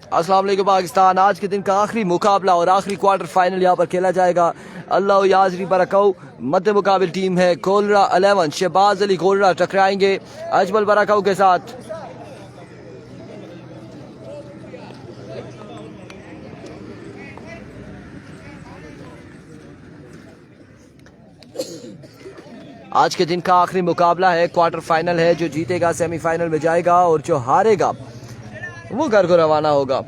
अस्सलाम वालेकुम पाकिस्तान। आज के दिन का आखिरी मुकाबला और आखिरी क्वार्टर फाइनल यहाँ पर खेला जाएगा। अल्लाह याजरी बरकाऊ मध्य मुकाबिल टीम है कोलरा 11। शहबाज अली कोलरा टकराएंगे अजमल बरकाऊ के साथ। आज के दिन का आखिरी मुकाबला है, क्वार्टर फाइनल है। जो जीतेगा सेमीफाइनल में जाएगा और जो हारेगा वो घर को रवाना होगा।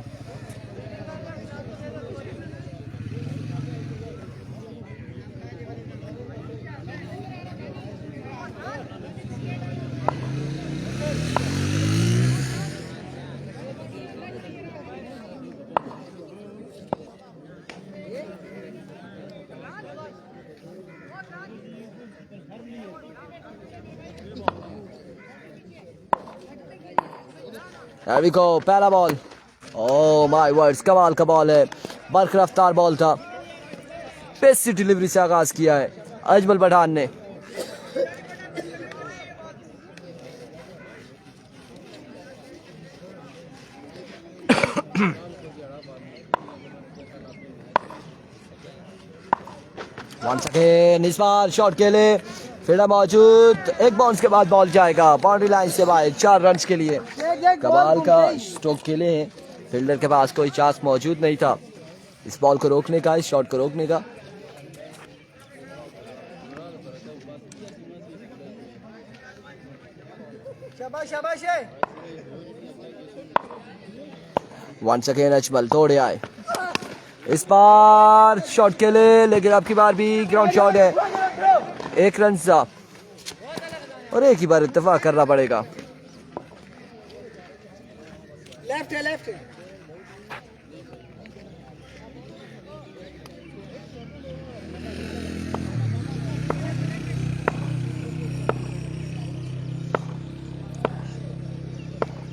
पहला बॉल, ओह माय वर्ड्स, कमाल का बॉल है। बर्क रफ्तार बॉल था, पेस से डिलीवरी से आगाज किया है अजमल पठान ने। वंस अगेन इस बार शॉट के लिए फील्डर मौजूद। एक बाउंस के बाद बॉल जाएगा बाउंड्री लाइन से बाहर 4 रन के लिए। कमाल का स्ट्रोक के लिए फील्डर के पास कोई चांस मौजूद नहीं था इस बॉल को रोकने का, इस शॉट को रोकने का। शाबाश है। वंस अगेन अजमल दौड़े आए इस बार शॉट के लिए, लेकिन अब की बार भी ग्राउंड शॉट है। 1 रन सा और एक ही बार इत्तेफाक करना पड़ेगा। लेफ्ट है, लेफ्ट है।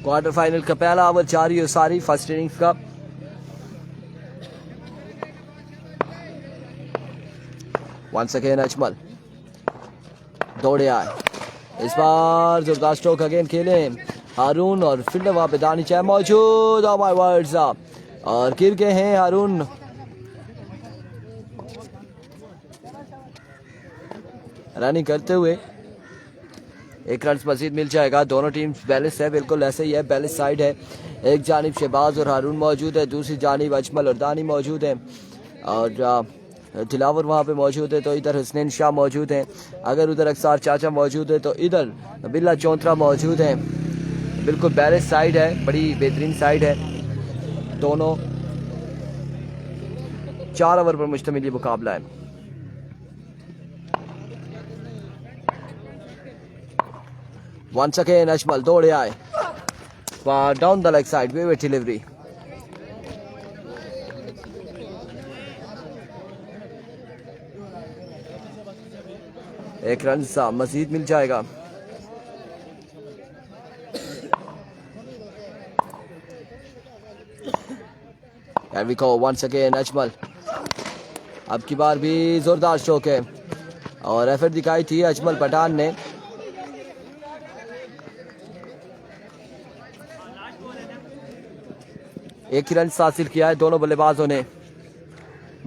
क्वार्टर फाइनल का पहला ओवर जारी और सारी फर्स्ट इनिंग्स का। वंस अगेन अजमल दौड़े आए इस बार जोरदार स्ट्रोक अगेन खेले हारून और फील्डर वहां पे दानिश है मौजूद। ओह माय वर्ड्स, और गिर गए हैं हारून। रनिंग करते हुए 1 रन मजीद मिल जाएगा। दोनों टीम बैलेंस है, बिल्कुल ऐसे ही है, बैलेंस साइड है। एक जानिब शहबाज और हारून मौजूद है, दूसरी जानिब अजमल और दानी मौजूद है और दिलावर वहाँ पे मौजूद है। तो इधर हुसनैन शाह मौजूद हैं, अगर उधर अक्सार चाचा मौजूद है तो इधर बिल्ला चौंतरा मौजूद हैं। बिल्कुल बैलेंस साइड है, बड़ी बेहतरीन साइड है। दोनों 4 ओवर पर मुश्तमिल ये मुकाबला है। वंस अगेन अजमल दौड़े आए down the leg side, way delivery. एक रन सा मजीद मिल जाएगा। वंस अगेन अजमल, अब की बार भी जोरदार स्ट्रोक है और एफर्ट दिखाई थी अजमल पठान ने। एक ही रन हासिल किया है दोनों बल्लेबाजों ने।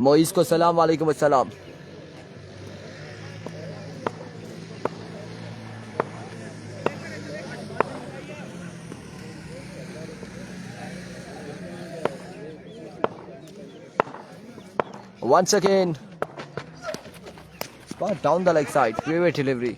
मोइस को सलाम वालेकुम अस्सलाम। Once again, spot down the leg side, great delivery.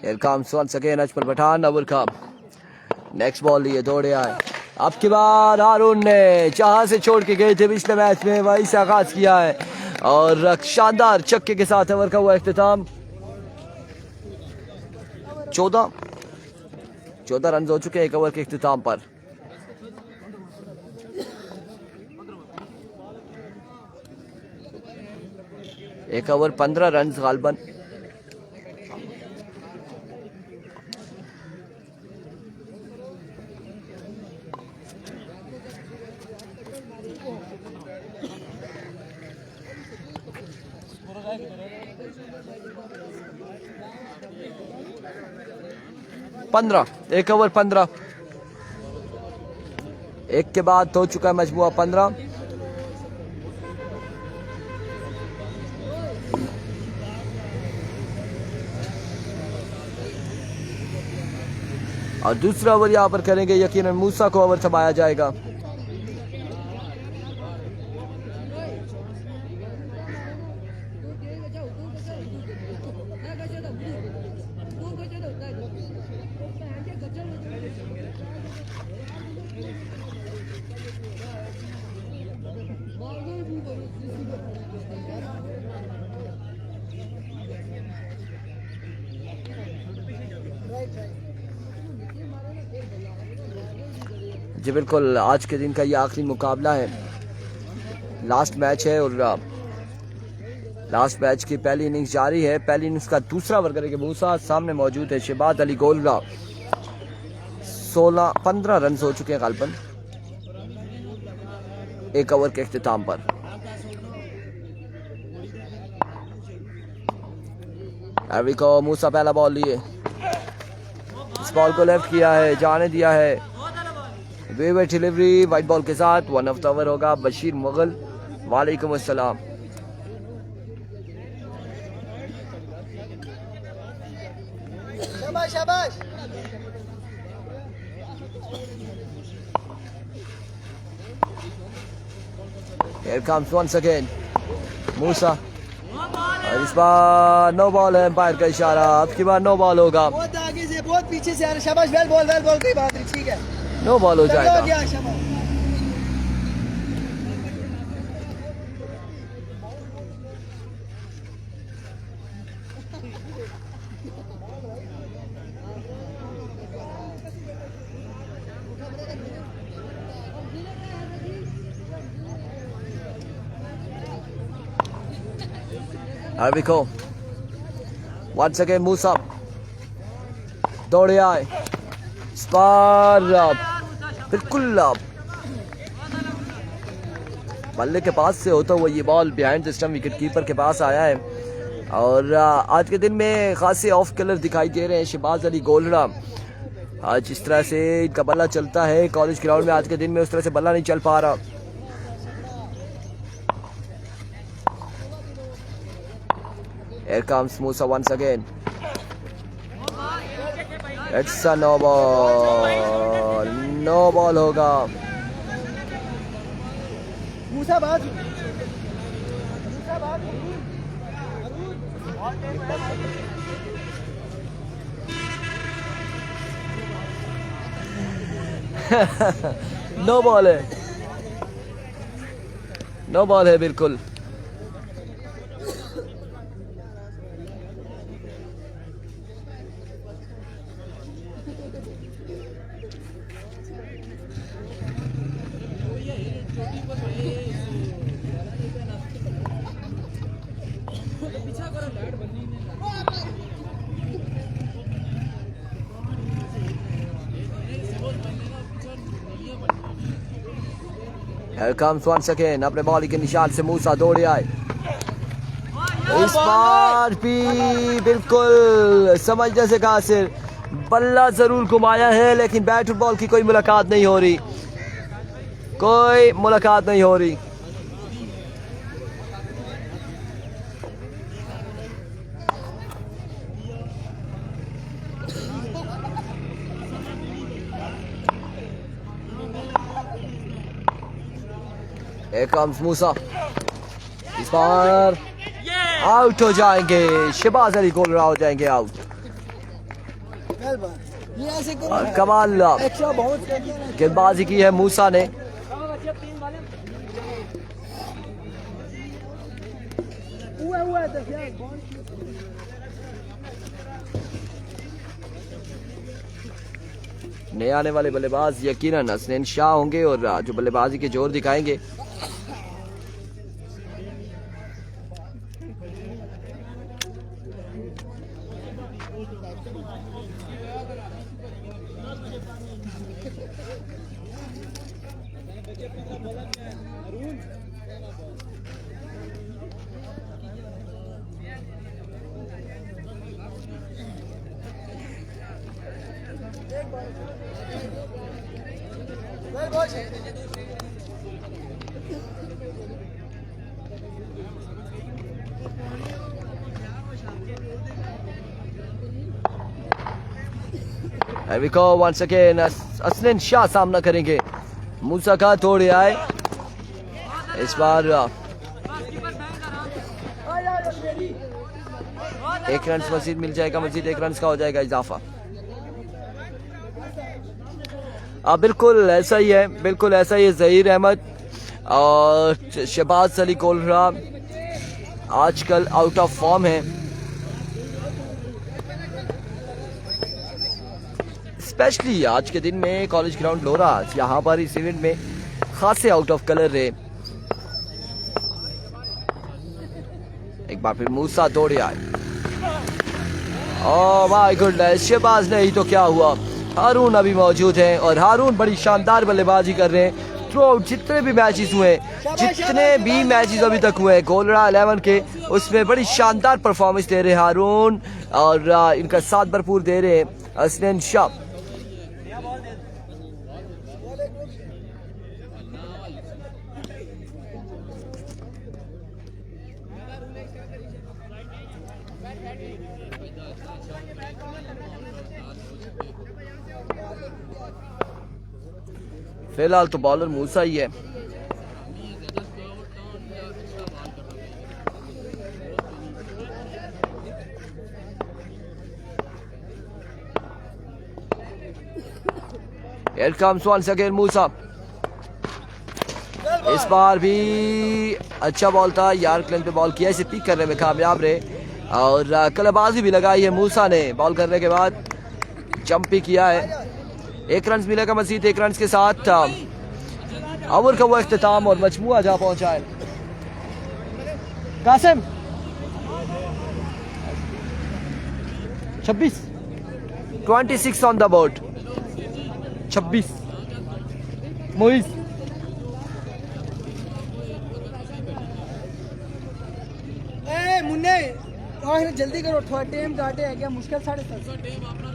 Here comes once again Ajmal Pathan, Abul खाम। नेक्स्ट बॉल लिए दौड़े आए। अब की बार हारून ने जहां से छोड़ के गए थे पिछले मैच में वहीं से आगाज किया है और शानदार छक्के के साथ ओवर का हुआ इख्तिताम। 14 रन हो चुके हैं एक ओवर के इख्तिताम पर। एक ओवर 15 रन गालबन। 15, 1 ओवर 15। एक के बाद हो चुका है मजमुआ 15। और दूसरा ओवर यहाँ पर करेंगे, यकीनन मूसा को ओवर थमाया जाएगा। जी बिल्कुल, आज के दिन का ये आखिरी मुकाबला है, लास्ट मैच है और लास्ट मैच की पहली इनिंग्स जारी है। पहली इनिंग्स का दूसरा ओवर करेंगे मूसा, सामने मौजूद है शहबाज अली गोलरा। 15 रन हो चुके हैं गालबन एक ओवर के इख्तिताम पर। एवरी को मूसा पहला बॉल लिए, इस बॉल को लेफ्ट किया है, जाने दिया है। वेवर डिलीवरी वाइट बॉल के साथ 1 ऑफ द ओवर होगा। बशीर मुगल, वालेकुम अस्सलाम। शाबाश शाबाश। Here comes once again मूसा, और इस बार नो बॉल है, एम्पायर का इशारा। अब की बार नो बॉल होगा, बहुत आगे से बहुत पीछे से आ रहा। शाबाश, वेल बॉल कोई बात नहीं, ठीक है, नो बॉल हो जाएगा। Here we go. Once again मूसा दौड़े आए, स्पार बिल्कुल बल्ले के पास से होता हुआ ये ball behind the stump wicket keeper के पास आया है। और आज के दिन में खासे ऑफ कलर दिखाई दे रहे हैं शहबाज अली गोलरा। आज जिस तरह से इनका बल्ला चलता है कॉलेज ग्राउंड में, आज के दिन में उस तरह से बल्ला नहीं चल पा रहा। Here comes Musa once again. It's a no ball. No ball होगा। मूसा बात नो बॉल है, नो बॉल है बिल्कुल। Here comes once again, अपने बॉल के निशान से मूसा दौड़े आए। इस बार भी बिल्कुल समझने से कासिर, बल्ला जरूर घुमाया है लेकिन बैट और बॉल की कोई मुलाकात नहीं हो रही, कोई मुलाकात नहीं हो रही। Here comes मूसा, इस बार आउट हो जाएंगे, शहबाज अली गोलरा हो जाएंगे आउट। और कमाल गेंदबाजी की है मूसा ने। नए आने वाले बल्लेबाज यकीनन हसनैन शाह होंगे और जो बल्लेबाजी के जोर दिखाएंगे। Here we go once again. असलिन Shah सामना करेंगे मूसा का, तोड़े आए इस बार। एक रन मजीद मिल जाएगा, मजीद एक रन का हो जाएगा इजाफा। बिल्कुल ऐसा ही है, बिल्कुल ऐसा ही है। जहीर अहमद और शहबाज अली कोलरा आजकल आउट ऑफ फॉर्म है। स्पेशली आज के दिन में कॉलेज ग्राउंड लोरा, यहाँ पर इस इवेंट में खासे आउट ऑफ कलर रहे। एक बार फिर मूसा दौड़े आए। ओह माय गुडनेस, शहबाज नहीं तो क्या हुआ, हारून अभी मौजूद हैं और हारून बड़ी शानदार बल्लेबाजी कर रहे हैं। थ्रू आउट जितने भी मैचेस हुए, जितने भी मैचेस अभी तक हुए कोलरा 11 के, उसमें बड़ी शानदार परफॉर्मेंस दे रहे हैं हारून और इनका साथ भरपूर दे रहे हैं असलिन शाह। फिलहाल तो बॉलर मूसा ही है। Here comes once again मूसा। इस बार भी अच्छा बॉल था, यार क्लेम पे बॉल किया, इसे पिक करने में कामयाब रहे और कलाबाजी भी लगाई है मूसा ने। बॉल करने के बाद जंप भी किया है। एक रन मिलेगा मजीद, एक रन के साथ ओवर का वो इख्तिताम और मजमुआ जा पहुंचा है। Qasim 26 on the board, 26 Moiz मुन्ने जल्दी करो, थोड़ा टाइम काटे है क्या, मुश्किल 7:30।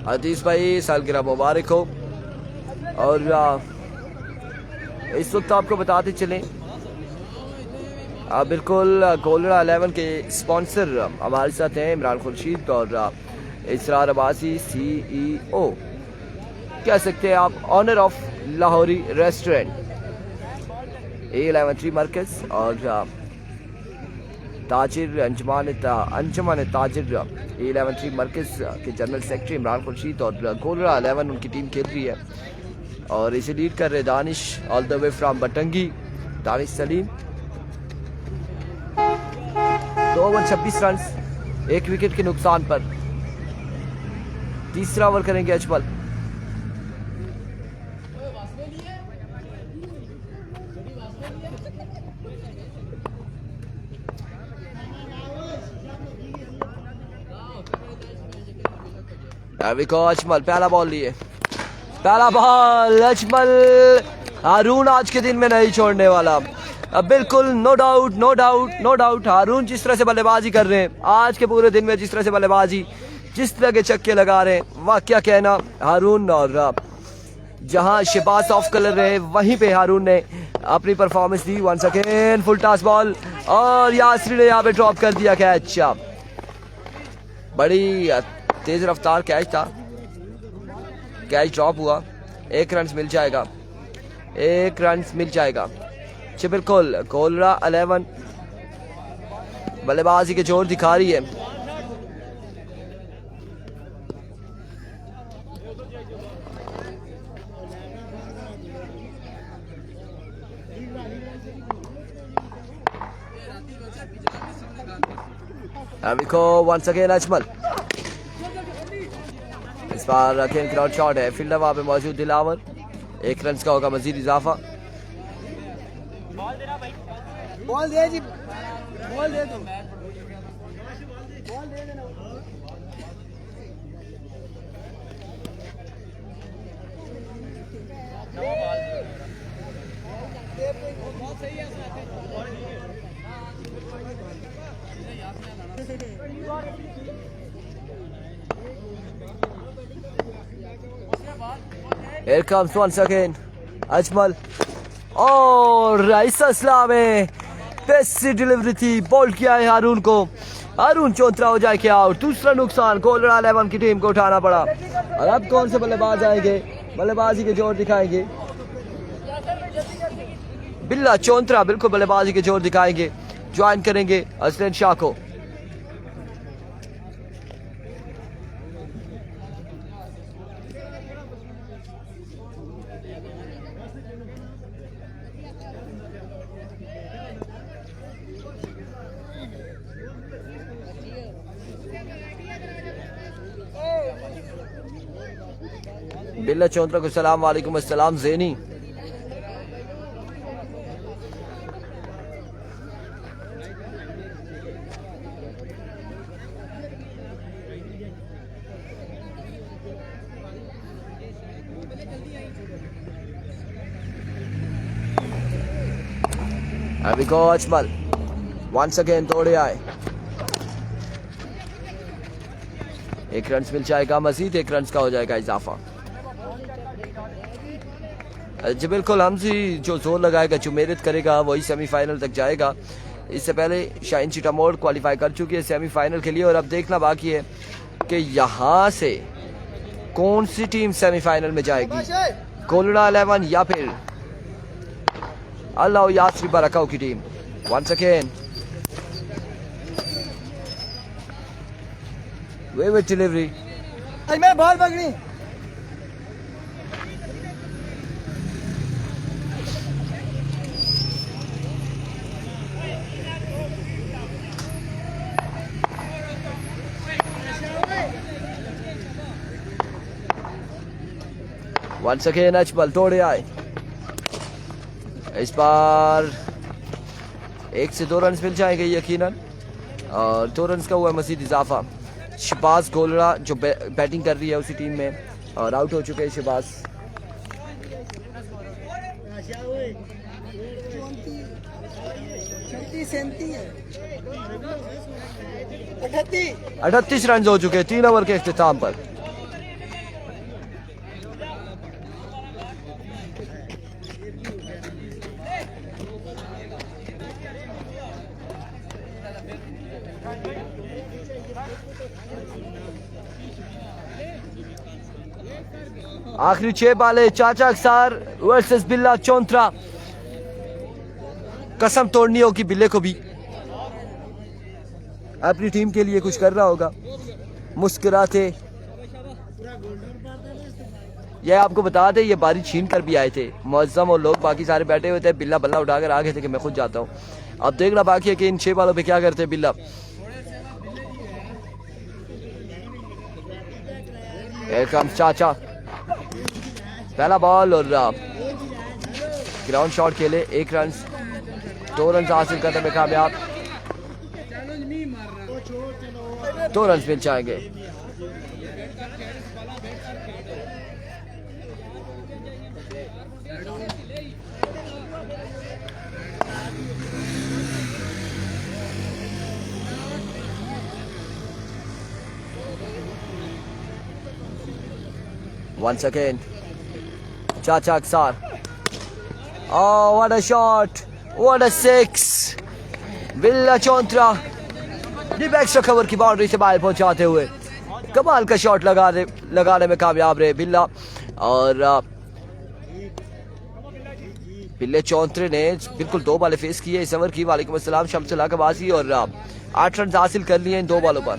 हदीस भाई सालगिरह मुबारक हो। और इस वक्त आपको बताते चलें बिल्कुल कोलरा 11 के स्पॉन्सर हमारे साथ हैं इमरान खुर्शीद और इसरार अब्बासी, CEO कह सकते हैं आप, honour of Lahori restaurant, A11 मरकज और ताजिर अंजमान ताजिर A11 मरकज के जनरल सेक्रेटरी इमरान खुर्शीद और कोलरा 11 उनकी टीम खेल रही है और इसे लीड कर रहे Danish all the way from Batangi, Danish Salim. 2 over 26 run, 1 wicket के नुकसान पर। तीसरा ओवर करेंगे अजमल। अजमल पहला बॉल लिए, पहला बॉल अजमल। हारून आज के दिन में नहीं छोड़ने वाला, अब बिल्कुल नो डाउट हारून जिस तरह से बल्लेबाजी कर रहे हैं आज के पूरे दिन में, जिस तरह से बल्लेबाजी, जिस तरह के छक्के लगा रहे हैं, वाह क्या कहना हारून। और जहां शहबाज ऑफ कलर रहे वहीं पे हारून ने अपनी परफॉर्मेंस दी। Once again full toss ball और यासरी ने यहाँ पे ड्रॉप कर दिया कैच। बड़ी तेज रफ्तार कैच था, कैच ड्रॉप हुआ। 1 रन मिल जाएगा, 1 रन मिल जाएगा। बिल्कुल कोलरा 11 बल्लेबाजी के जोर दिखा रही है। वंस अगेन अजमल, इस बार अगेन ग्राउंड शॉट है, फील्डर वहां पे मौजूद दिलावर। 1 रन का होगा मजीद इजाफा। बॉल दे जी, बॉल दे दो, बॉल दे देना। Here comes once again Ajmal और राइस असलाम में बेस्ट डिलीवरी थी, बोल्ड किया है हारून को। हारून चौंतरा हो जाए क्या आउट। दूसरा नुकसान कोलरा 11 की टीम को उठाना पड़ा। और अब कौन से बल्लेबाज आएंगे, बल्लेबाजी के जोर दिखाएंगे। बिल्ला चौंतरा बिल्कुल बल्लेबाजी के जोर दिखाएंगे, ज्वाइन करेंगे असलन शाह को। बिल्ला चौंतरा को सलाम वालेकुम अस्सलाम ज़ेनी। Here we go Ajmal once again दौड़े आए। एक रन मिल जाएगा, मजीद एक रन का हो जाएगा इजाफा। जी बिल्कुल, हमजी जो जोर लगाएगा, जो मेहनत करेगा वही सेमीफाइनल तक जाएगा। इससे पहले शाइन चिटामोर क्वालिफाई कर चुकी है सेमीफाइनल के लिए और अब देखना बाकी है कि यहाँ से कौन सी टीम सेमीफाइनल में जाएगी, कोलरा 11 या फिर अल्लाह यासरी बरकाऊ की टीम। Once again way with delivery, मैं बॉल पकड़ी। वंस अगेन अजमल दौड़े आए। इस बार 1 से 2 रन मिल जाएंगे यकीनन और 2 रन का हुआ मजीद इजाफा। शहबाज कोलरा जो बैटिंग कर रही है उसी टीम में और आउट हो चुके हैं शहबाज। अठतीस रन हो चुके हैं 3 ओवर के इख्तिताम पर। आखिरी 6 बाले चाचा अक्सार वर्सेस बिल्ला चौंतरा। कसम तोड़नी होगी बिल्ले को भी, अपनी टीम के लिए कुछ करना होगा। मुस्कुराते ये आपको बता दे, ये बारी छीन कर भी आए थे मुअज्जम और लोग बाकी सारे बैठे हुए थे। बिल्ला बल्ला उठाकर आ गए थे कि मैं खुद जाता हूँ। अब देखना बाकी है कि इन 6 बालों पे क्या करते हैं बिल्ला। चाचा पहला बॉल और ग्राउंड शॉट खेले, 1 रन 2 रन हासिल करने में कामयाब। 2 रन मिल जाएंगे। Once again Chacha Aksar, oh what a shot, what a 6। बिल्ला चौंतरा डीप एक्स्ट्रा कवर की बाउंड्री से बाहर पहुंचाते हुए कमाल का शॉट लगाने में कामयाब रहे बिल्ला। और बिल्ले चौंतरे ने बिल्कुल 2 बालें फेस किए इस ओवर की। वालेकुम अस्सलाम शमसुल हक अब्बासी और 8 रन हासिल कर लिए इन 2 बॉलों पर।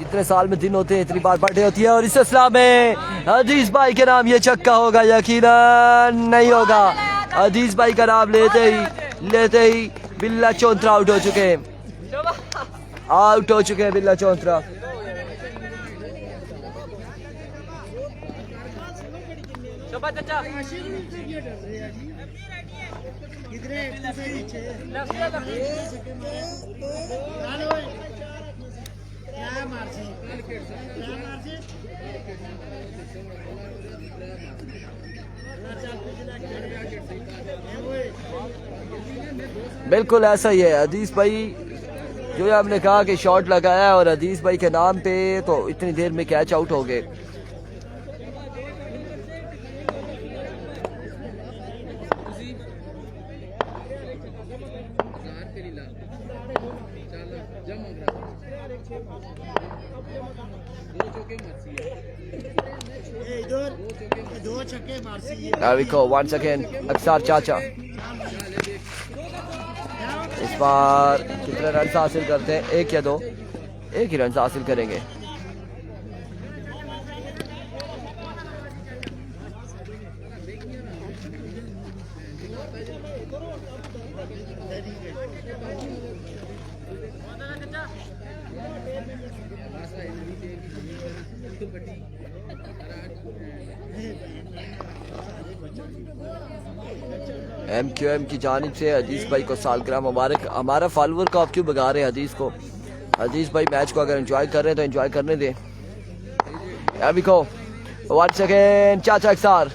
इतने साल में दिन होते हैं, इतनी बार बर्थडे होती है और इस सिलसिला में अजीज भाई के नाम ये छक्का होगा, यकीनन नहीं होगा। अजीज भाई का नाम लेते ही बिल्ला चौंतरा आउट हो चुके हैं, बिल्ला चौंतरा। बिल्कुल ऐसा ही है हदीस भाई, जो आपने कहा कि शॉट लगाया और हदीस भाई के नाम पे, तो इतनी देर में कैच आउट हो गए। दो छक्के मारसी There we go once again, अक्सर चाचा इस बार कितने रन हासिल करते हैं? एक या दो? एक ही रन हासिल करेंगे। MQM की जानिब से हदीस भाई को सालगिरह मुबारक। हमारा फॉलोअर को आप क्यों भगा रहे हैं हदीस को? हदीस भाई मैच को अगर एंजॉय कर रहे हैं तो एंजॉय करने दें। अभी को वन सेकेंड चाचा अक्सर,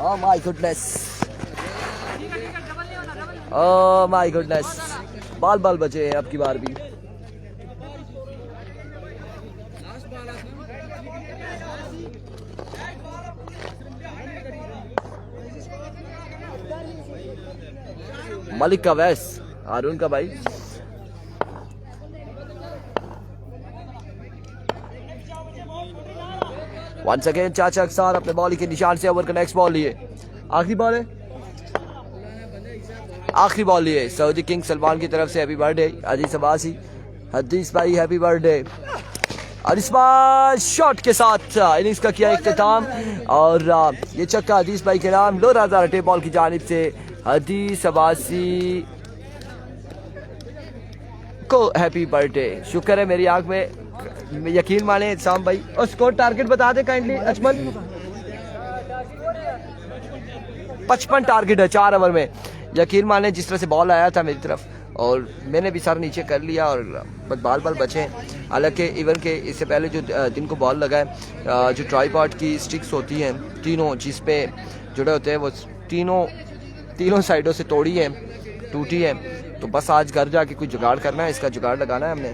ओह my goodness, oh my goodness, बाल बाल बचे हैं अब की बार भी। मलिक का वैस, हारून का भाई। वंस अगेन चाचा अक्सर अपने बॉल के निशान से ओवर का नेक्स्ट बॉल लिए। आखिरी बॉल है, आखिरी बॉल लिए। सऊदी किंग सलमान की तरफ से हैप्पी बर्थडे अजीज अब्बासी। हदीस भाई हैप्पी बर्थडे। और इस बार शॉट के साथ इनिंग्स का किया इख्तिताम और ये चक्का हदीस भाई के नाम। लो राजा रटे बॉल की जानिब से हदीस अब्बासी को हैप्पी बर्थडे। शुक्र है मेरी आंख में यकीन माने साम भाई। और स्कोर टारगेट बता दे काइंडली अजमल। 55 टारगेट है 4 ओवर में। यकीन माने जिस तरह से बॉल आया था मेरी तरफ और मैंने भी सर नीचे कर लिया और बस बाल बाल बचे। हालांकि इवन के इससे पहले जो दिन को बॉल लगा है, जो ट्राईपॉड की स्टिक्स होती हैं तीनों जिस पे जुड़े होते हैं, वो तीनों साइडों से तोड़ी है, टूटी है। तो बस आज घर जाके कुछ जुगाड़ करना है, इसका जुगाड़ लगाना है हमने।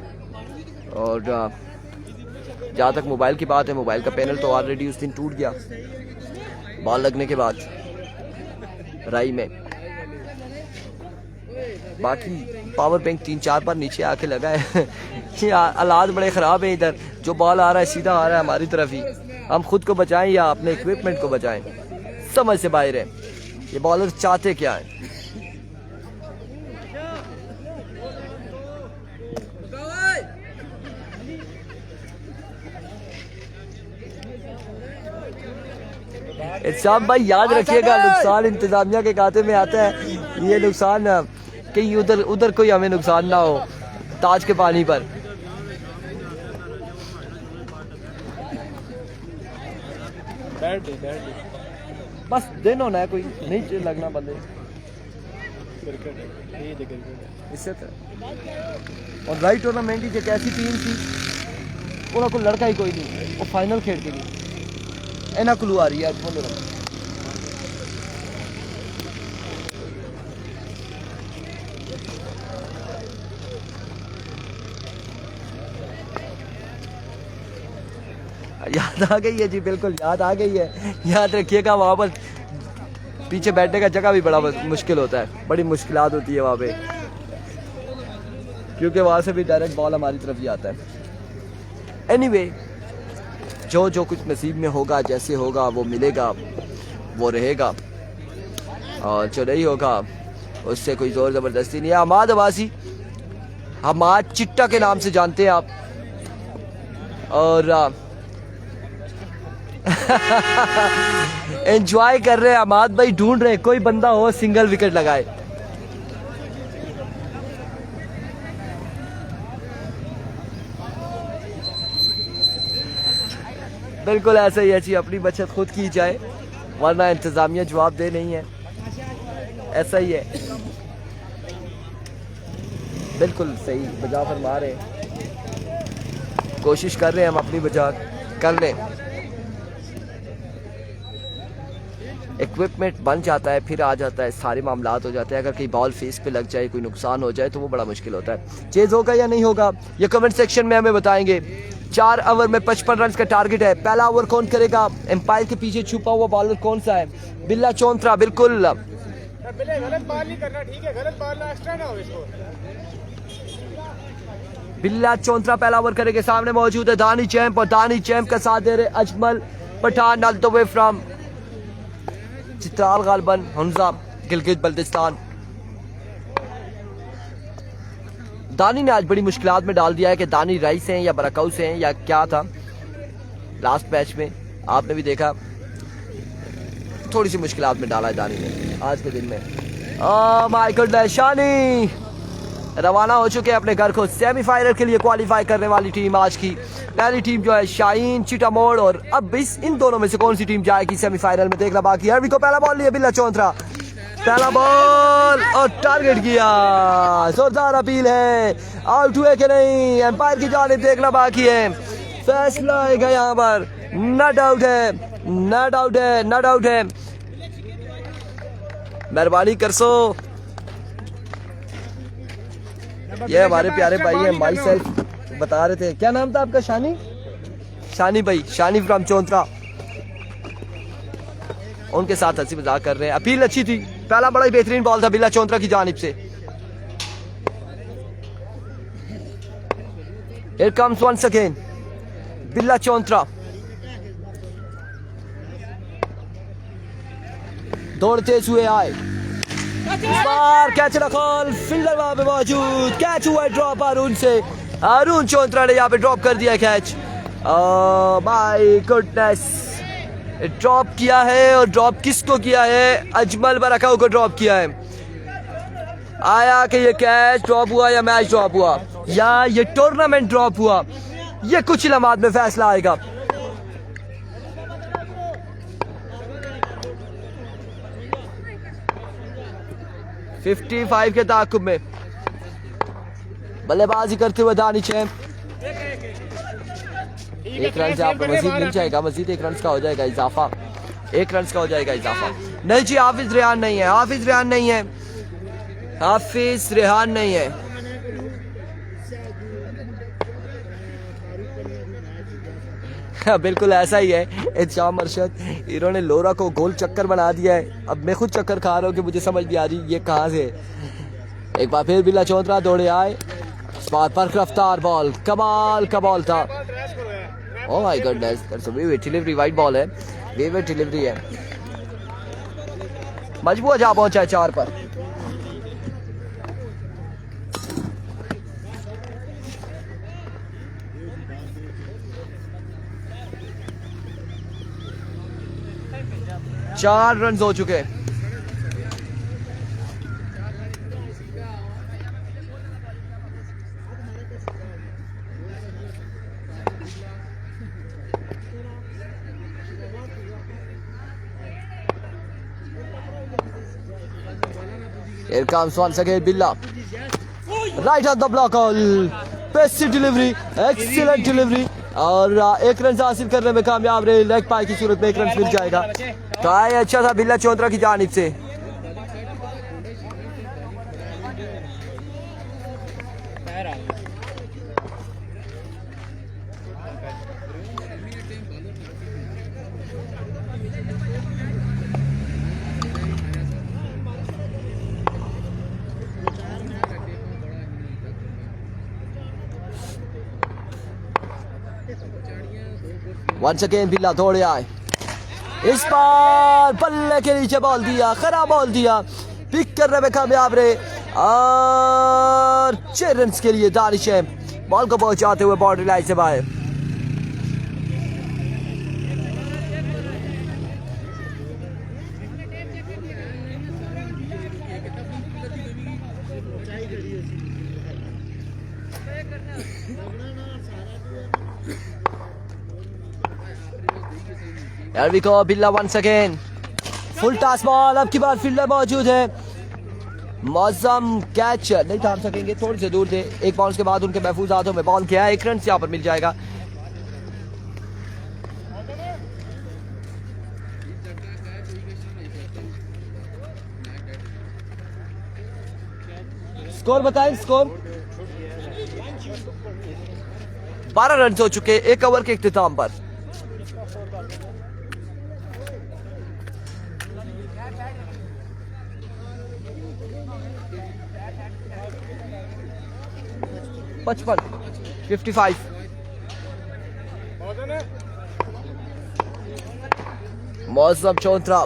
और जहाँ तक मोबाइल की बात है, मोबाइल का पैनल तो ऑलरेडी उस दिन टूट गया बॉल लगने के बाद राई में। बाकी पावर बैंक 3-4 बार नीचे आके लगा है। ये हालात बड़े ख़राब हैं इधर। जो बॉल आ रहा है सीधा आ रहा है हमारी तरफ ही। हम खुद को बचाएं या अपने इक्विपमेंट को बचाएं, समझ से बाहर है। ये बॉलर चाहते क्या है? इरशाद भाई याद रखिएगा, नुकसान इंतजामिया के खाते में आता है। ये नुकसान कहीं उधर कोई हमें नुकसान ना हो ताज के पानी पर। बस दिन होना है, कोई नहीं लगना बंदे इससे तो। और राइट टूर्नामेंट की एक ऐसी टीम थी, उन्होंने कोई लड़का ही कोई नहीं, वो फाइनल खेल के गई। एना क्लू आ रही है बोलो। याद आ गई है जी, बिल्कुल याद आ गई है। याद रखिएगा वहाँ पर पीछे बैठने का जगह भी बड़ा मुश्किल होता है, बड़ी मुश्किलात होती है वहाँ पे, क्योंकि वहाँ से भी डायरेक्ट बॉल हमारी तरफ ही आता है। एनीवे, जो कुछ नसीब में होगा, जैसे होगा वो मिलेगा, वो रहेगा, और जो नहीं होगा उससे कोई जोर ज़बरदस्ती नहीं है। हमाद अब्बासी, हमाद चिट्टा के नाम से जानते हैं आप। और एंजॉय कर रहे हैं हमाद भाई, ढूंढ रहे कोई बंदा हो सिंगल विकेट लगाए। बिल्कुल ऐसा ही है जी, अपनी बचत खुद की जाए वरना इंतजामिया जवाब दे नहीं है। ऐसा ही है, बिल्कुल सही बजा फरमा रहे हैं। कोशिश कर रहे हैं हम अपनी बजा कर लें। इक्विपमेंट बन जाता है, फिर आ जाता है सारे मामलात हो जाते हैं। अगर कहीं बॉल फेस पे लग जाए, कोई नुकसान हो जाए तो वो बड़ा मुश्किल होता है। चेज होगा या नहीं होगा ये कमेंट सेक्शन में हमें बताएंगे। 4 ओवर में 55 रन का टारगेट है। पहला ओवर कौन करेगा? एम्पायर के पीछे छुपा हुआ बॉलर कौन सा है? बिल्ला चौंत्रा। बिल्कुल गलत बॉल नहीं करना, ठीक है? गलत बॉल ना एक्स्ट्रा ना हो इसको। बिल्ला चौंत्रा पहला ओवर करेंगे। सामने मौजूद है दानी चैंप, और दानी चैंप का साथ दे रहे Ajmal Pathan all the way from Chitral गालबन हमजा गिलगित बल्तिस्तान। दानी ने आज बड़ी मुश्किलात में डाल दिया है कि दानी राइस से हैं या बरकाऊ से हैं या क्या था। लास्ट मैच में आपने भी देखा, थोड़ी सी मुश्किलात में डाला है दानी ने आज के दिन में। माय गॉडनेस, शानी रवाना हो चुके हैं अपने घर को। सेमीफाइनल के लिए क्वालिफाई करने वाली टीम आज की पहली टीम जो है शाहीन चिटामोड़, और अब इन दोनों में से कौन सी टीम जाएगी सेमीफाइनल में देखना बाकी है। को पहला बॉल लिया बिल्ला चौंत्रा, पहला बॉल और टारगेट किया। जोरदार अपील है, आउट हुए कि नहीं एम्पायर की जानिब देखना बाकी है। फैसला आएगा यहाँ पर, न डाउट है, न डाउट है, न डाउट है। मेहरबानी कर सो, ये हमारे प्यारे भाई है माई सेल्फ बता रहे थे। क्या नाम था आपका? शानी, शानी भाई, शानी फ्रॉम चौंत्रा। उनके साथ हंसी मजाक कर रहे हैं। अपील अच्छी थी, पहला बड़ा ही बेहतरीन बॉल था बिल्ला चौंत्रा की जानिब से। Here comes once again बिल्ला चौंत्रा, दौड़ते हुए आए, इस बार कैच रखल, फील्डर वहां पे मौजूद, कैच हुआ है ड्रॉप अरुण से। अरुण चौंत्रा ने यहाँ पे ड्रॉप कर दिया कैच। माय गुडनेस, ड्रॉप किया है, और ड्रॉप किसको किया है? अजमल बरकाऊ को ड्रॉप किया है। आया कि ये कैच ड्रॉप हुआ या मैच ड्रॉप हुआ या ये टूर्नामेंट ड्रॉप हुआ, ये कुछ लम्हात में फैसला आएगा। फिफ्टी 55 के ताकुब में बल्लेबाजी करते हुए दानी चैंप। एक रन से आपको मजीद मिल जाएगा, मजीद 1 रन का हो जाएगा इजाफा, 1 रन का हो जाएगा इजाफा। नहीं जी, हाफिज रेहान नहीं है, हाफिज रेहान नहीं है, हाफिज रेहान नहीं है। बिल्कुल ऐसा ही है। इत्शाम अरशद, इन्होंने लोरा को गोल चक्कर बना दिया है। अब मैं खुद चक्कर खा रहा हूँ कि मुझे समझ नहीं आ रही ये कहाँ से। एक बार फिर बिल्ला चौंत्रा दौड़े आए, स्पॉट पर रफ्तार बॉल, कमाल का बॉल था। Oh my goodness, that's a very delivery, wide ball है, वेरी डिलीवरी है। मजबूर जा पहुंचा है 4 पर। चार रन हो चुके हैं। Here comes once again Billa, right on the block, all best delivery, excellent delivery, और 1 रन हासिल करने में कामयाब रहे। लेग पाई की सूरत में 1 रन मिल जाएगा। ट्राई अच्छा था बिल्ला चौंत्रा की जानिब से। वंस अगेन बिल्ला दौड़े आए, इस बार बल्ले के नीचे बॉल दिया, खराब बॉल दिया, पिक करने में कामयाब रहे, और 6 रन के लिए दानिश है बॉल को पहुंचाते हुए बाउंड्री लाइन से बाहर। Here we go, बिल्ला once again, full toss ball, अब की बार फील्डर मौजूद है, मौसम कैच नहीं थाम सकेंगे, थोड़ी से दूर थे। एक बाउंस के बाद उनके महफूज हाथों में बॉल किया है, 1 रन यहाँ पर मिल जाएगा। स्कोर बताएं, स्कोर 12 रन हो चुके एक ओवर के इख्तिताम पर। पचपन 55। मौसम चौंतरा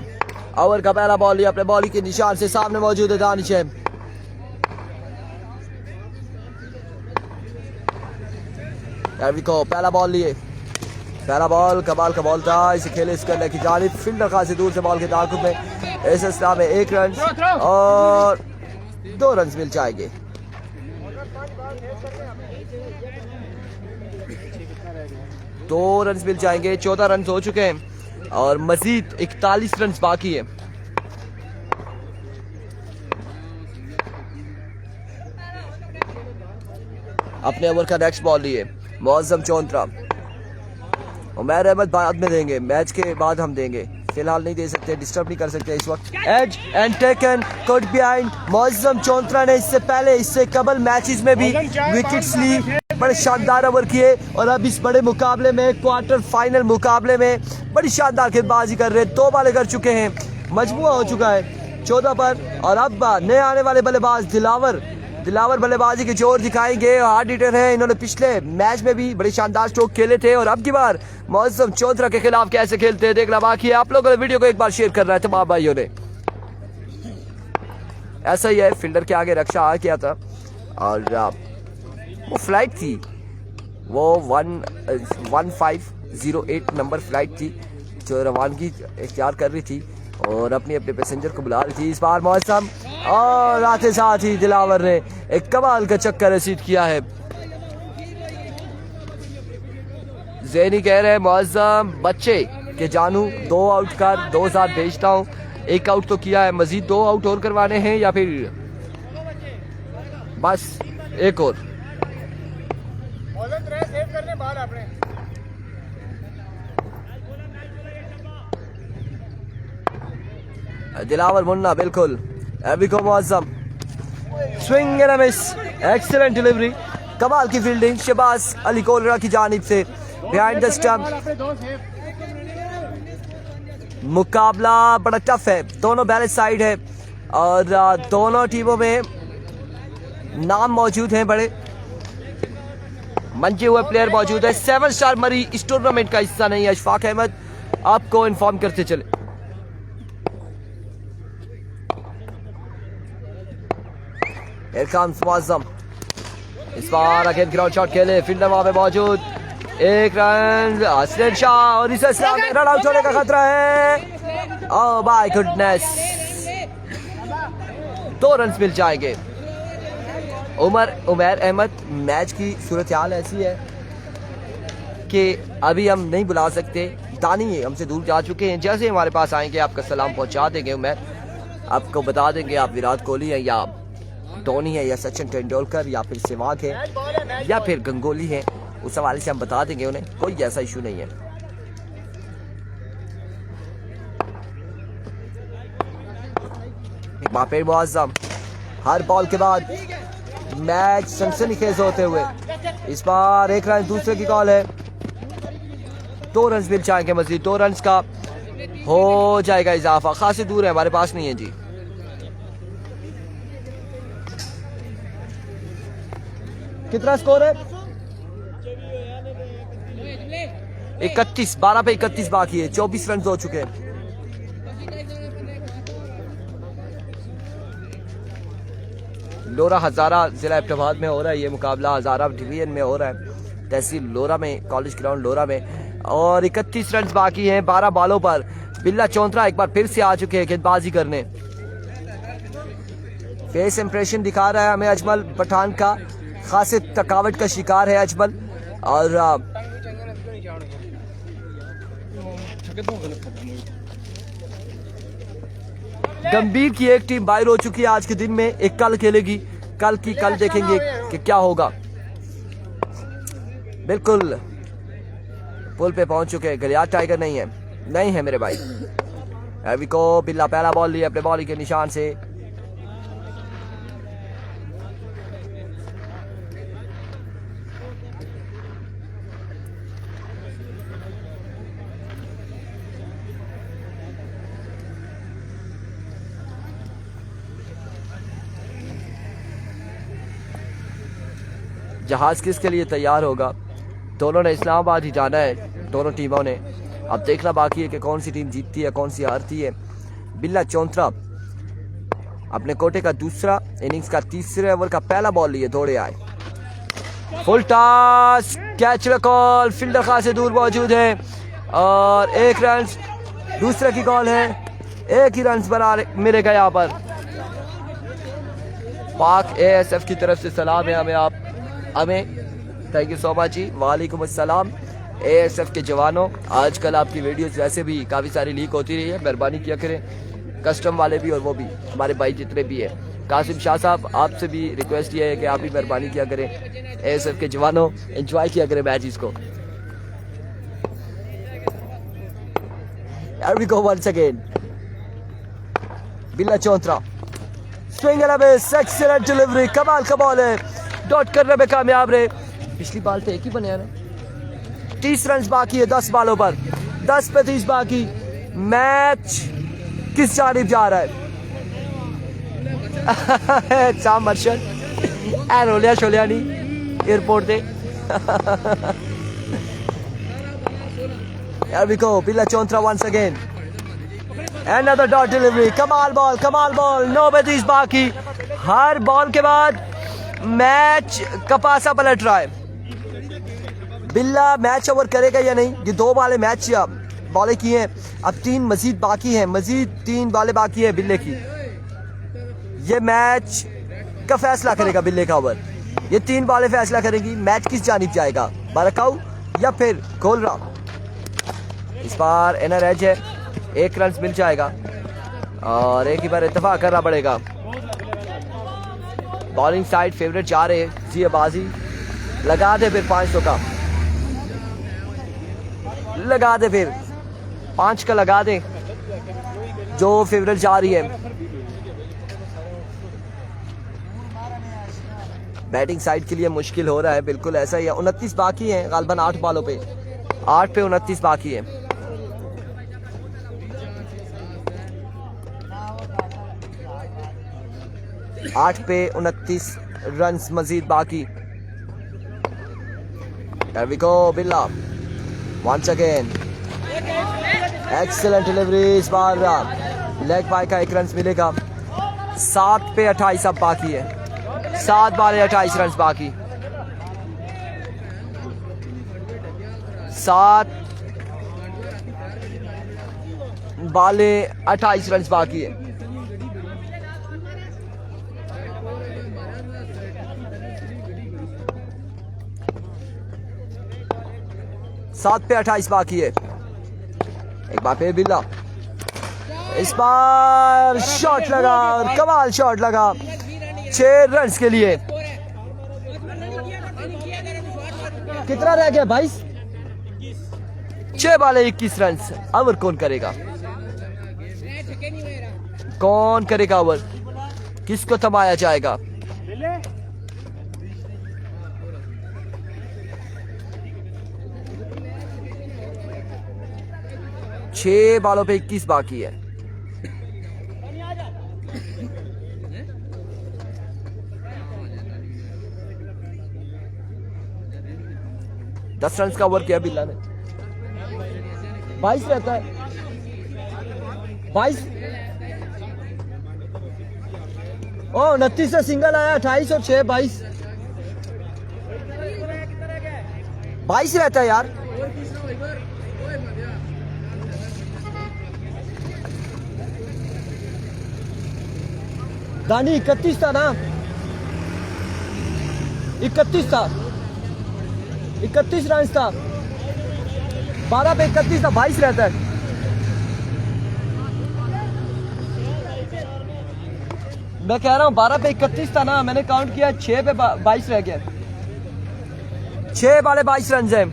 ओवर का पहला बॉल लिया अपने बॉलिंग के निशान से, सामने मौजूद है दानिश है। को पहला बॉल लिए, पहला बॉल कमाल का बॉल था, इसे खेले इस करने की जानिब, फील्डर खासी दूर से बॉल के ताकुब में इस इस्लाम में 1 रन और 2 रन मिल जाएंगे। दो रन मिल जाएंगे, 14 रन हो चुके हैं और मजीद 41 रन बाकी है। अपने ओवर का नेक्स्ट बॉल लिए मौसम चौंतरा, उमर अहमद बाद में देंगे, मैच के बाद हम देंगे, फिलहाल नहीं दे सकते, डिस्टर्ब नहीं कर सकते इस वक्त। Edge and taken caught behind, मौसम चौंतरा ने इससे पहले इससे कबल मैचेस में भी विकेट्स ली, बड़े शानदार ओवर किए और अब इस बड़े मुकाबले में क्वार्टर फाइनल मुकाबले में बड़ी शानदार गेंदबाजी कर रहे हैं। 2 बॉलें कर चुके हैं, मजमुआ हो चुका है 14 पर और अब नए आने वाले बल्लेबाज दिलावर बल्लेबाजी के जोर दिखाएंगे। हार्ड हिटर है, इन्होंने पिछले मैच में भी बड़े शानदार स्ट्रोक खेले थे और अब की बार मौसम चौंतरा के खिलाफ कैसे खेलते हैं देखना बाकी है। आप लोगों ने वीडियो को एक बार शेयर करना है तमाम भाइयों ने। ऐसा ही है, फील्डर के आगे रक्षा आ गया था और वो फ्लाइट थी, वो 1508 नंबर फ्लाइट थी जो रवानगी इख्तियार कर रही थी और अपने पैसेंजर को बुला रही थी। इस बार मौसम और आते साथ ही दिलावर ने एक कमाल का चक्कर रसीद किया है। ज़ैनी कह रहे हैं मौसम बच्चे के जानू 2 आउट कर 2 साथ भेजता हूँ, 1 आउट तो किया है, मजीद 2 आउट और करवाने हैं या फिर बस 1 और। दिलावर मुन्ना बिल्कुल, एबिको मौसम swing and miss, excellent delivery, कमाल की फील्डिंग शहबाज अली कोलरा की जानिब से बिहाइंड द स्टंप। मुकाबला बड़ा टफ है, दोनों बैलेंस साइड है और दोनों टीमों में नाम मौजूद हैं, बड़े मंजे हुए प्लेयर मौजूद है। 7 स्टार मरी इस टूर्नामेंट का हिस्सा नहीं है, अशफाक अहमद आपको इन्फॉर्म करते चले। मौसम इस बार अगेन ग्राउंड शॉट खेले, फील्डर वहां पे मौजूद, 1 रन हसन शाह और इसे रन आउट होने का खतरा है। ओह माय गुडनेस, 2 रन मिल जाएंगे। उमर अहमद, मैच की सूरत हाल ऐसी है कि अभी हम नहीं बुला सकते, दानी हमसे दूर जा चुके हैं, जैसे हमारे पास आएंगे आपका सलाम पहुंचा देंगे। उमर आपको बता देंगे आप विराट कोहली है या धोनी है या सचिन तेंदुलकर या फिर सहवाग है या फिर गंगोली है, उस हवाले से हम बता देंगे उन्हें, कोई ऐसा इशू नहीं है। बापेर मुआज्जम हर बॉल के बाद मैच सनसनीखेज होते हुए, इस बार 1 रन दूसरे की कॉल है, 2 रन मिल जाएंगे, मजीद 2 रन का हो जाएगा इजाफा, खासी दूर है, हमारे पास नहीं है जी। कितना स्कोर है? 31, 12 पे 31 बाकी है, 24 रन हो चुके हैं। लोरा हजारा जिला एबटाबाद में हो रहा है ये मुकाबला, हजारा डिवीजन में हो रहा है, तहसील लोरा में, कॉलेज ग्राउंड लोरा में, और 31 रन बाकी हैं 12 बॉलों पर। बिल्ला चौंतरा एक बार फिर से आ चुके हैं गेंदबाजी करने, फेस इंप्रेशन दिखा रहा है हमें अजमल पठान का, खासे थकावट का शिकार है अजमल, और गंभीर की एक टीम बाहर हो चुकी है आज के दिन में, एक कल खेलेगी, कल देखेंगे कि क्या होगा। बिल्कुल पुल पे पहुंच चुके हैं, गलियात टाइगर नहीं है मेरे भाई। अभी को बिल्ला पहला बॉल लिया अपने बॉलिंग के निशान से, जहाज किसके लिए तैयार होगा। दोनों ने इस्लामाबाद ही जाना है, दोनों टीमों ने। अब देखना बाकी है कि कौन सी टीम जीतती है, कौन सी हारती है। बिल्ला चौंतरा अपने कोटे का दूसरा इनिंग्स का तीसरे ओवर का पहला बॉल लिए दौड़े आए। Full toss, catch call, fielder खास से दूर मौजूद है और 1 रन दूसरे की कॉल है। 1 ही रन बना मिलेगा यहाँ पर। पाक ASF की तरफ से सलाम है हमें थैंक यू सो मच जी। वालेकुम अस्सलाम। ASF के जवानों, आजकल आपकी वीडियोस वैसे भी काफ़ी सारी लीक होती रही है, मेहरबानी किया करें, कस्टम वाले भी और वो भी हमारे भाई जितने भी हैं। कासिम शाह साहब, आपसे भी रिक्वेस्ट ये है कि आप भी मेहरबानी किया करें। ASF के जवानों, एंजॉय किया करें मैचेस को। Here we go once again. बिल्ला Chauntra, swing and miss, excellent delivery, कमाल का बॉल है, डॉट करने में कामयाब रहे। पिछली बॉल पे 1 ही बने ना। 30 रन बाकी है 10 बॉलों पर, 10 पे 30 बाकी। मैच किस जानिब जा रहा है? शाम मर्शद रोलिया शोलिया नहीं एयरपोर्ट से। Here we go, बिल्ला चौंतरा once again. Another dot delivery, कमाल बॉल, 9 पे 30 बाकी। हर बॉल के बाद मैच का पासा पलट रहा है। बिल्ला मैच ओवर करेगा या नहीं? ये 2 बॉलें मैच बॉलें की हैं, अब 3 मजीद बाकी हैं, मजीद 3 बॉलें बाकी हैं बिल्ले की। ये मैच का फैसला करेगा बिल्ले का ओवर। ये 3 बॉलें फैसला करेगी मैच किस जानिब जाएगा, बारकाऊ या फिर गोलरा। इस बार इनर एज है, 1 रन मिल जाएगा और एक ही बार इत्तेफाक करना पड़ेगा। बॉलिंग साइड फेवरेट जा रहे हैं जी, बाजी लगा दे फिर 500 का, लगा दे फिर 5 का लगा दे जो फेवरेट जा रही है। बैटिंग साइड के लिए मुश्किल हो रहा है, बिल्कुल ऐसा ही है। 29 बाकी है गालबन 8 बॉलों पे, 8 पे 29 बाकी है। आठ पे 29 रन मजीद बाकी। There we go, बिल्ला once again, excellent delivery। इस बार लेग बाय का 1 रन मिलेगा। 7 पे 28 अब बाकी है, 7 बाले 28 रन बाकी। 7 बाले 28 रन बाकी है। सात पे 28 बाकी है। एक बार फिर बिल्ला, इस बार शॉट लगा और कमाल शॉट लगा 6 रन के लिए। कितना रह गया? 22। 6 बाले 21 रन। ओवर कौन करेगा, कौन करेगा ओवर? किसको थमाया जाएगा? छह बालों पे 21 बाकी है। दस रन का ओवर किया बिल्ला ने। 22 रहता है, 22। ओ 29 से सिंगल आया, 28 और 6 22। 22 रहता है यार। दानी 31 था ना, 31 था, 31 रन था। 12 पे 31 था, 22 रहता है। मैं कह रहा हूँ 12 पे 31 था ना, मैंने काउंट किया, 6 पे 22 रह गया। 6 वाले 22 रन हैं।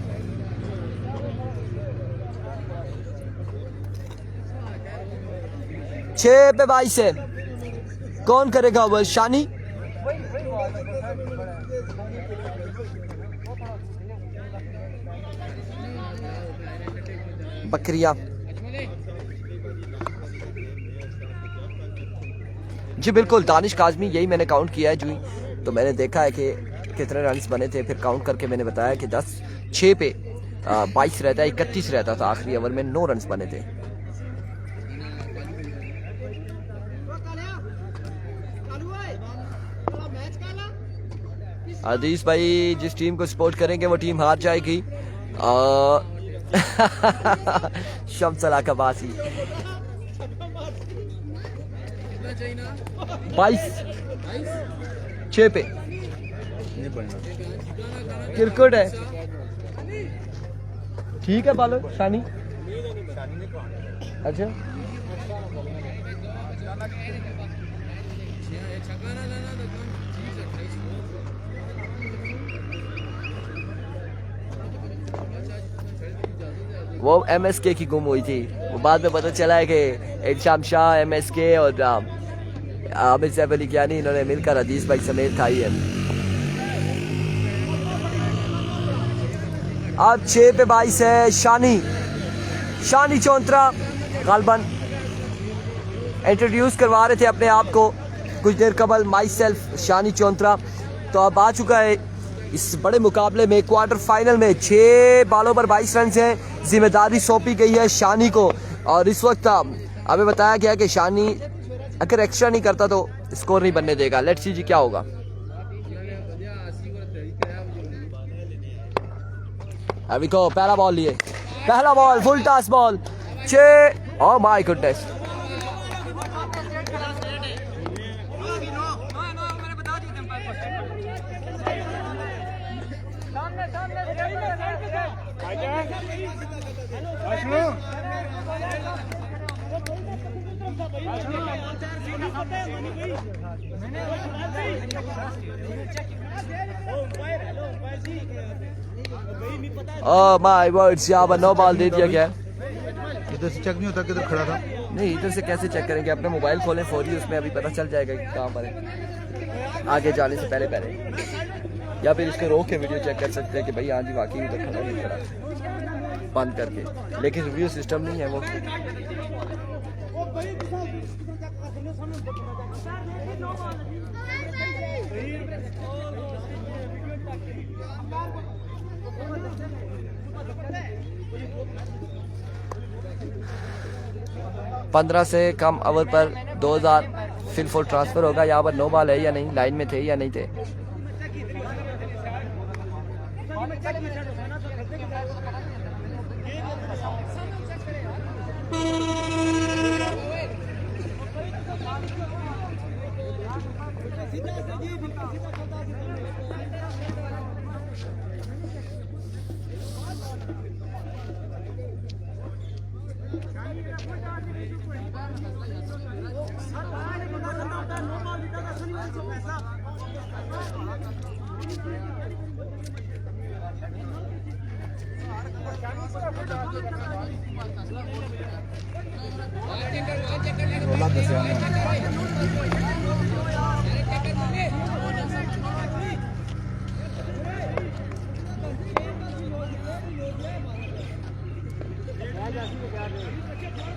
छह पे 22 है। कौन करेगा वो? शानी। बकरिया जी बिल्कुल, दानिश काज़मी, यही मैंने काउंट किया है जी। तो मैंने देखा है कि कितने रन बने थे, फिर काउंट करके मैंने बताया कि 6 पे 22 रहता है, 31 रहता था, आखिरी ओवर में 9 रन बने थे। अदीस भाई जिस टीम को सपोर्ट करेंगे वो टीम हार जाएगी। शमसला कबासी 22-6 पे क्रिकेट है, ठीक है बालो शानी। अच्छा वो MSK की गुम हुई थी, वो बाद में पता चला है कि इरशाद शाह, MSK और आमिर सैफ अली कियानी इन्होंने मिलकर अदीस भाई समेत खाई है। अब 6 पे 22 है। शानी चौंतरा गालबन इंट्रोड्यूस करवा रहे थे अपने आप को कुछ देर कबल, माई सेल्फ शानी चौंतरा। तो अब आ चुका है इस बड़े मुकाबले में, क्वार्टर फाइनल में 6 बॉलों पर 22 रन है। जिम्मेदारी सौंपी गई है शानी को और इस वक्त हमें बताया गया कि शानी अगर एक्स्ट्रा नहीं करता तो स्कोर नहीं बनने देगा। लेट्स सी जी क्या होगा। अभी को पहला बॉल लिए, पहला ball full toss ball 6। Oh my goodness, oh my words, यहाँ पर 9 बॉल दे दिया गया। इधर से चेक नहीं होता किधर खड़ा था? नहीं, इधर से कैसे चेक करेंगे? अपना मोबाइल खोलें फौरी, उसमें अभी पता चल जाएगा कि कहाँ पर है, आगे जाने से पहले। या फिर इसको रोक के वीडियो चेक कर सकते हैं कि भाई हाँ जी वाकई उधर खड़ा नहीं खड़ा, बंद करके। लेकिन रिव्यू सिस्टम नहीं है वो। पंद्रह से कम ओवर पर 2000 फिल फॉर ट्रांसफर होगा। यहाँ पर 9 बॉल है या नहीं, लाइन में थे या नहीं थे।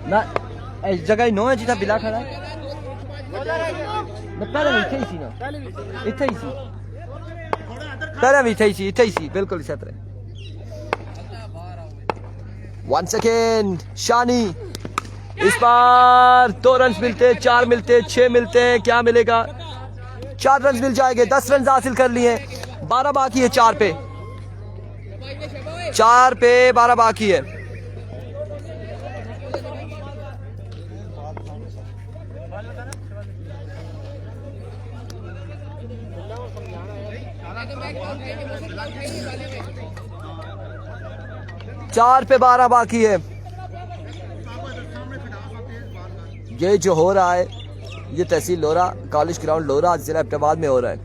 ना इस जगह नो है जिथा बिला खड़ा है पहले भी इथे ही सी ना, इथे ही सी पहले भी इथे ही सी बिल्कुल इस तरह। वंस अगेन शानी, इस बार 2 रन मिलते, 4 मिलते, 6 मिलते, क्या मिलेगा? 4 रन मिल जाएंगे। 10 रन हासिल कर लिए, 12 बाकी है। 4 पे 12 बाकी है। चार पे 12 बाकी है। ये जो हो रहा है ये तहसील लोरा कॉलेज ग्राउंड लोरा जिला एबटाबाद में हो रहा है।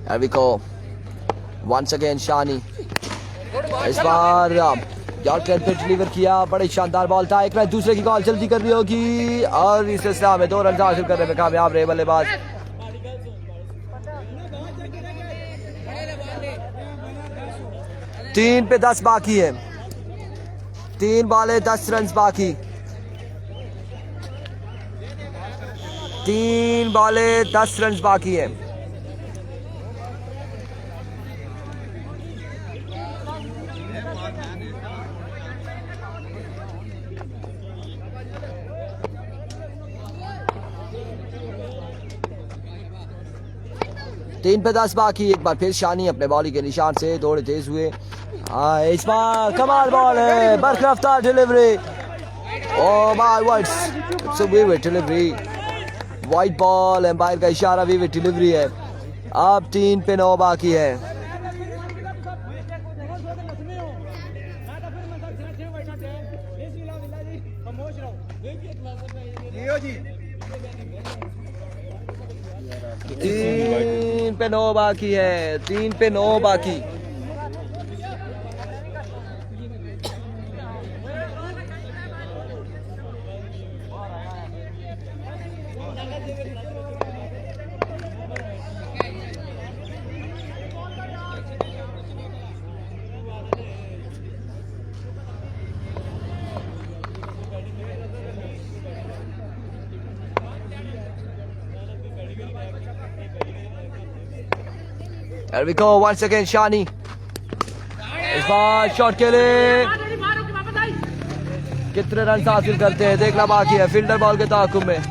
Here we go. Once again शानी, इस बार यॉर्कर पे डिलीवर किया, बड़े शानदार बॉल था। एक मैच दूसरे की कॉल जल्दी करनी होगी और इस सिलसिला में 2 रन हासिल करने में कामयाब रहे बल्लेबाज। तीन पे 10 बाकी है। 3 बॉलें 10 रन बाकी। 3 बॉलें 10 रन बाकी है। तीन पे 10 बाकी। एक बार फिर शानी अपने बॉलिंग के निशान से दौड़े तेज हुए। इस बार कमाल बॉल है, बरखरफ्तार delivery. Oh my words, it's a vivid delivery. White ball, umpire का इशारा, विविड डिलीवरी है। अब 3 पे 9 बाकी है। तीन पे 9 बाकी है। 3 पे 9 बाकी। There we go once again शानी। इस बार शॉट के लिए कितने रन हासिल करते हैं देखना बाकी है। फील्डर बॉल के ताकुब में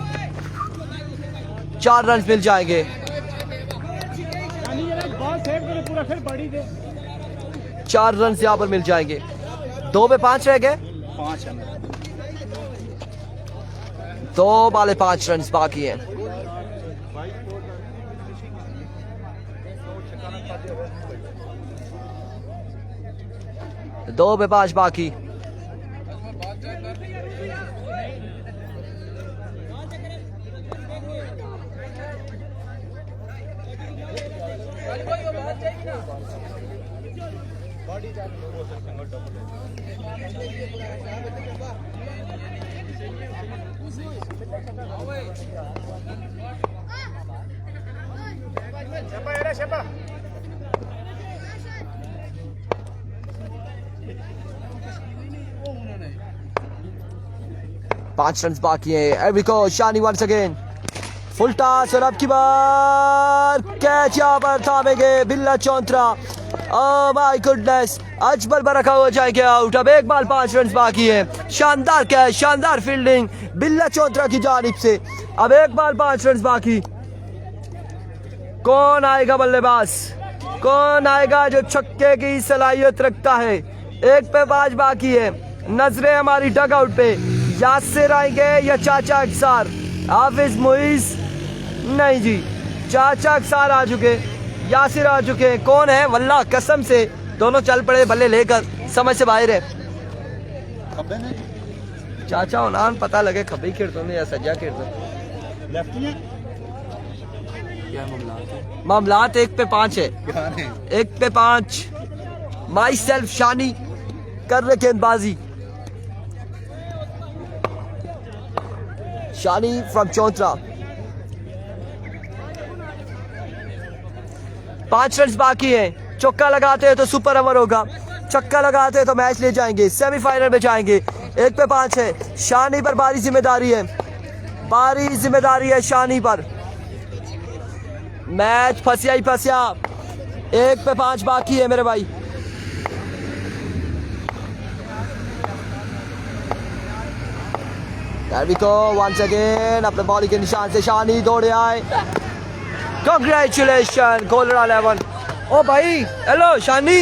4 रन मिल जाएंगे। 4 रन यहाँ पर मिल जाएंगे। 2 पे 5 रह गए। 2 बॉलें 5 रन बाकी हैं। दो पे 5 बाकी। पांच रन बाकी है। एवरी को शानी वंस अगेन फुल टॉस और अब की बार कैच यहाँ पर थामेंगे बिल्ला चौंतरा। ओह माय गुडनेस, अजमल बरखा हो जाएंगे आउट। अब 1 बॉल 5 रन बाकी है। शानदार कैच, शानदार फील्डिंग बिल्ला चौंतरा की जानिब से। अब 1 बॉल 5 रन बाकी। कौन आएगा बल्लेबाज, कौन आएगा जो छक्के की सलाहियत रखता है। 1 पे 5 बाकी है। नजरें हमारी डग आउट पे, यासिर आएंगे या चाचा अक्सार। हाफिज मुइज नहीं जी, चाचा अक्सार आ चुके, यासिर आ चुके। कौन है वल्लाह कसम से दोनों चल पड़े बल्ले लेकर, समझ से बाहर है। चाचा उनान पता लगे खबी खेड़ते या सज्जा खेड़ते। मामलात 1 पे 5 है। 1 पे 5 माई सेल्फ शानी कर रहे गेंदबाजी। शानी फ्रॉम चौंतरा। 5 रन बाकी हैं। चौका लगाते हैं तो सुपर ओवर होगा, छक्का लगाते हैं तो मैच ले जाएंगे, सेमीफाइनल में जाएंगे। 1 पे 5 है। शानी पर भारी जिम्मेदारी है, भारी जिम्मेदारी है शानी पर। मैच फंसिया ही फंसिया। 1 पे 5 बाकी है मेरे भाई। There we go once again। अपने बॉलिंग के निशान से शानी दौड़े आए। Congratulations गोलरा 11। ओ भाई hello Shani.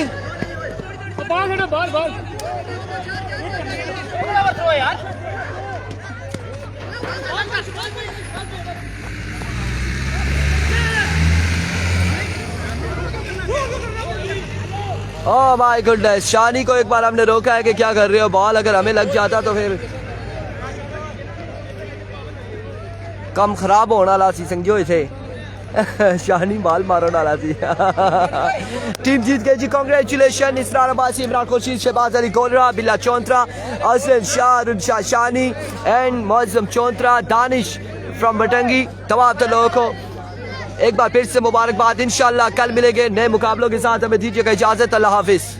Oh my goodness, Shani को एक बार हमने रोका है कि क्या कर रहे हो, बॉल अगर हमें लग जाता तो फिर कम खराब होने वाला सी संगियो थे। शानी बाल मारो नाला थी। टीम जीत गई जी, कांग्रेचुलेशन। इसरार अब्बासी, इमरान खुर्शीद, शहबाज अली गोलरा, बिल्ला चौंतरा, असलम शाह, रुनशाह शानी and Maujam Chauntra, Danish from बटंगी। तमाम तो लोगों को एक बार फिर से मुबारकबाद। इंशाल्लाह कल मिलेंगे नए मुकाबलों के साथ। हमें दीजिएगा इजाजत। अल्लाह हाफिज।